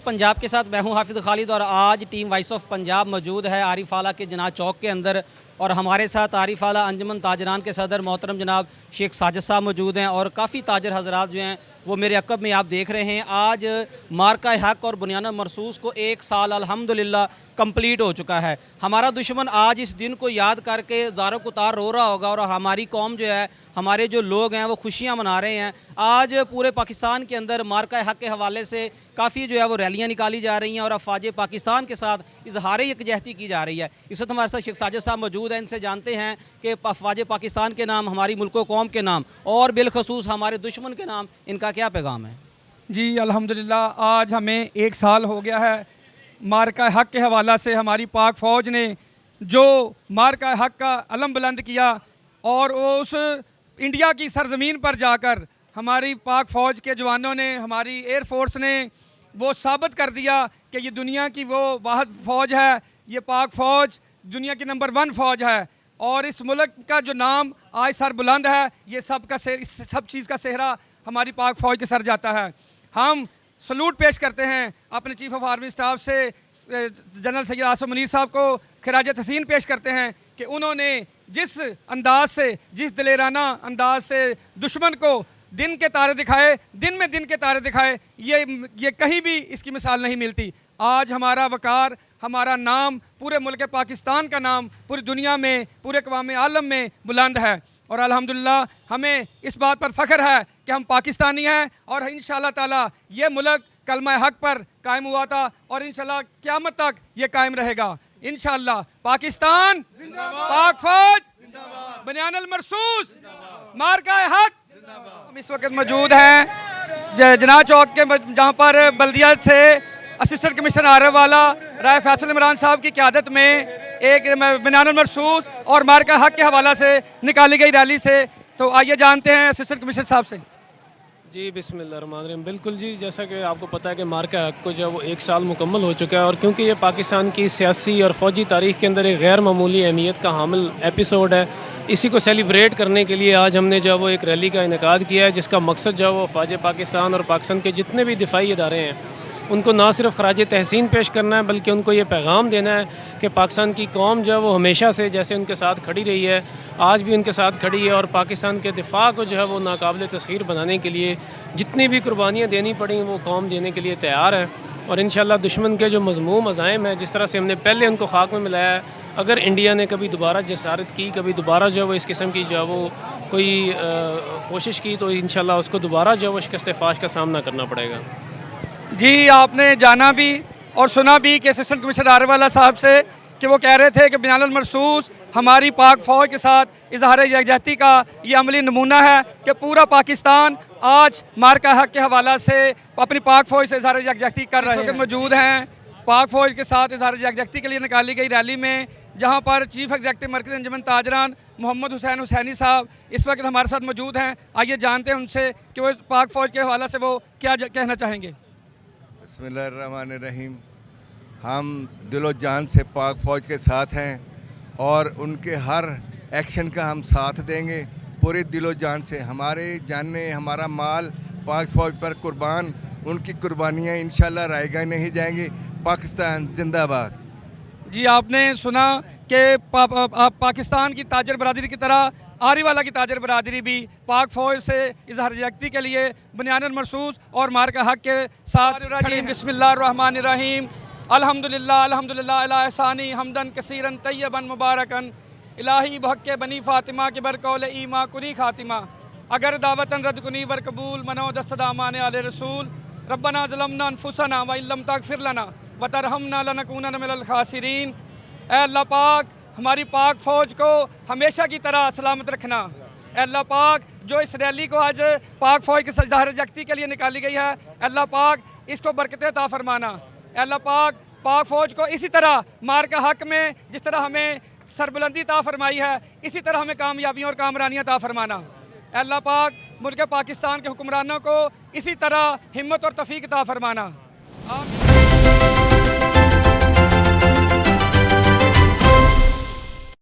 पंजाब के साथ मैं हूं हाफिज़ खालिद और आज टीम वॉइस ऑफ पंजाब मौजूद है आरिफ आला के जनाब चौक के अंदर। और हमारे साथ आरिफ आला अंजुमन ताजरान के सदर मोहतरम जनाब शेख साजिद साहब मौजूद हैं और काफ़ी ताजर हजरात जो हैं वो मेरे अक़ब में आप देख रहे हैं। आज मार्का हक और बुनियान मरसूस को 1 साल अल्हम्दुलिल्लाह कंप्लीट हो चुका है। हमारा दुश्मन आज इस दिन को याद करके ज़ारो कुतार रो रहा होगा और हमारी कौम जो है, हमारे जो लोग हैं वो खुशियाँ मना रहे हैं। आज पूरे पाकिस्तान के अंदर मार्का हक के हवाले से काफ़ी जो है वो रैलियाँ निकाली जा रही हैं और अफवाज पाकिस्तान के साथ इजहार यकजहती की जा रही है। इस वक्त हमारे साथ शेख साजिद साहब मौजूद हैं, इनसे जानते हैं कि अफवाज पाकिस्तान के नाम, हमारी मुल्क कौम के नाम और बिलखसूस हमारे दुश्मन के नाम इनका क्या पैगाम है। जी अल्हम्दुलिल्लाह, आज हमें 1 साल हो गया है मार्का हक के हवाला से हमारी पाक फ़ौज ने जो मार्का हक का अलम बुलंद किया और उस इंडिया की सरज़मीन पर जाकर हमारी पाक फ़ौज के जवानों ने, हमारी एयर फोर्स ने वो साबित कर दिया कि ये दुनिया की वो वाहिद फ़ौज है। ये पाक फ़ौज दुनिया की नंबर 1 फ़ौज है और इस मुल्क का जो नाम आज सर बुलंद है, ये सब चीज़ का सेहरा हमारी पाक फ़ौज के सर जाता है। हम सलूट पेश करते हैं अपने चीफ़ ऑफ आर्मी स्टाफ से जनरल सैयद आसिम मुनीर साहब को खिराज तहसीन पेश करते हैं कि उन्होंने जिस अंदाज से, जिस दिलेराना अंदाज से दुश्मन को दिन के तारे दिखाए, दिन में दिन के तारे दिखाए, ये कहीं भी इसकी मिसाल नहीं मिलती। आज हमारा वकार, हमारा नाम, पूरे मुल्क पाकिस्तान का नाम पूरी दुनिया में, पूरे अक़वाम आलम में बुलंद है और अल्हम्दुलिल्लाह हमें इस बात पर फ़ख्र है कि हम पाकिस्तानी हैं और इंशाअल्लाह ताला ये मुल्क कलमा हक पर कायम हुआ था और इंशाअल्लाह क़यामत तक ये कायम रहेगा। इंशाअल्लाह पाकिस्तान पाक फ़ौज बुनियानुल मरसूस मार्का हक। हम इस वक्त मौजूद हैं जना चौक के जहाँ पर बल्दिया से असिस्टेंट कमिश्नर आरव वाला राय फैसल इमरान साहब की क़यादत में एक बुनियानुल मरसूस और मार्का हक के हवाला से निकाली गई रैली से। तो आइए जानते हैं असिस्टेंट कमिश्नर साहब से। जी बिस्मिल्लाहिर्रहमानिर्रहीम। बिल्कुल जी, जैसा कि आपको पता है कि मार्का हक को जो वो 1 साल मुकम्मल हो चुका है और क्योंकि ये पाकिस्तान की सियासी और फ़ौजी तारीख़ के अंदर एक गैर मामूली अहमियत का हामिल एपिसोड है, इसी को सेलिब्रेट करने के लिए आज हमने जो वो एक रैली का इनेकाद किया है जिसका मकसद जो वो फ़ौज पाकिस्तान और पाकिस्तान के जितने भी दिफाई इदारे हैं उनको ना सिर्फ खराज तहसीन पेश करना है बल्कि उनको ये पैगाम देना है कि पाकिस्तान की कौम जो है वो हमेशा से जैसे उनके साथ खड़ी रही है, आज भी उनके साथ खड़ी है और पाकिस्तान के दिफा को जो है वो नाकाबिल तस्खीर बनाने के लिए जितनी भी कुर्बानियाँ देनी पड़ी वो कौम देने के लिए तैयार है। और इंशाअल्लाह दुश्मन के जो मज़मूम अज़ाइम है, जिस तरह से हमने पहले उनको खाक में मिलाया है, अगर इंडिया ने कभी दोबारा जसारत की, कभी दोबारा जो है वो इस किस्म की जो है वो कोई कोशिश की तो इंशाअल्लाह उसको दोबारा जो है वो शिकस्त फाश का सामना करना पड़ेगा। जी आपने जाना भी और सुना भी कि असिस्टेंट कमिश्नर आरवाला साहब से कि वो कह रहे थे कि बुनियानुल मरसूस हमारी पाक फ़ौज के साथ इजहार यकजहती का ये अमली नमूना है कि पूरा पाकिस्तान आज मार्का हक के हवाला से अपनी पाक फ़ौज से इजहार यकजहती कर रहे हैं। मौजूद हैं पाक फ़ौज के साथ इजहार यकजहती के लिए निकाली गई रैली में, जहाँ पर चीफ़ एग्जीक्यूटिव मरकज़ अंजुमन ताजरान मोहम्मद हुसैन हुसैनी साहब इस वक्त हमारे साथ मौजूद हैं। आइए जानते हैं उनसे कि वो पाक फ़ौज के हवाला से वो क्या कहना चाहेंगे। बिस्मिल्लाहिर्रहमानिर्रहीम। हम दिलो जान से पाक फ़ौज के साथ हैं और उनके हर एक्शन का हम साथ देंगे पूरे दिलो जान से। हमारे जाने, हमारा माल पाक फ़ौज पर कुर्बान, उनकी कुर्बानियाँ इंशाअल्लाह रायगा नहीं जाएंगी। पाकिस्तान जिंदाबाद। जी आपने सुना कि पाकिस्तान की ताजर बरादरी की तरह आरीवाला की ताजर बरादरी भी पाक फ़ौज से इजहार यकजहती के लिए बुनियानुल मरसूस और मार्का हक के साथ। बिस्मिल्लाहिर्रहमानिर्रहीम। अल्हम्दुलिल्लाह अल्हम्दुलिल्लाह अला एहसानी हमदन कसीरन तय्यबन मुबारकन इलाही बहक़ बनी फ़ातिमा के बरकौल ईमा कुनी खातिमा अगर दावतन रद कुनी वर कबूल मनो दस्तदामान आले रसूल रब्बना ज़लमना अनफुसना व इल्लम तग़फ़िर लना व तरहमना लनकूनन मिनल ख़ासिरीन। ऐ अल्लाह पाक हमारी पाक फ़ौज को हमेशा की तरह सलामत रखना। अल्लाह पाक जो इस रैली को आज पाक फ़ौज के इजहार यकजहती के लिए निकाली गई है, अल्लाह पाक इसको बरकतें अता फरमाना। अल्लाह पाक पाक फ़ौज को इसी तरह मार्का हक में जिस तरह हमें सरबुलंदी अता फरमाई है, इसी तरह हमें कामयाबियाँ और कामरानियाँ अता फरमाना। अल्लाह पाक मुल्क पाकिस्तान के हुक्मरानों को इसी तरह हिम्मत और तौफ़ीक़ अता फरमाना।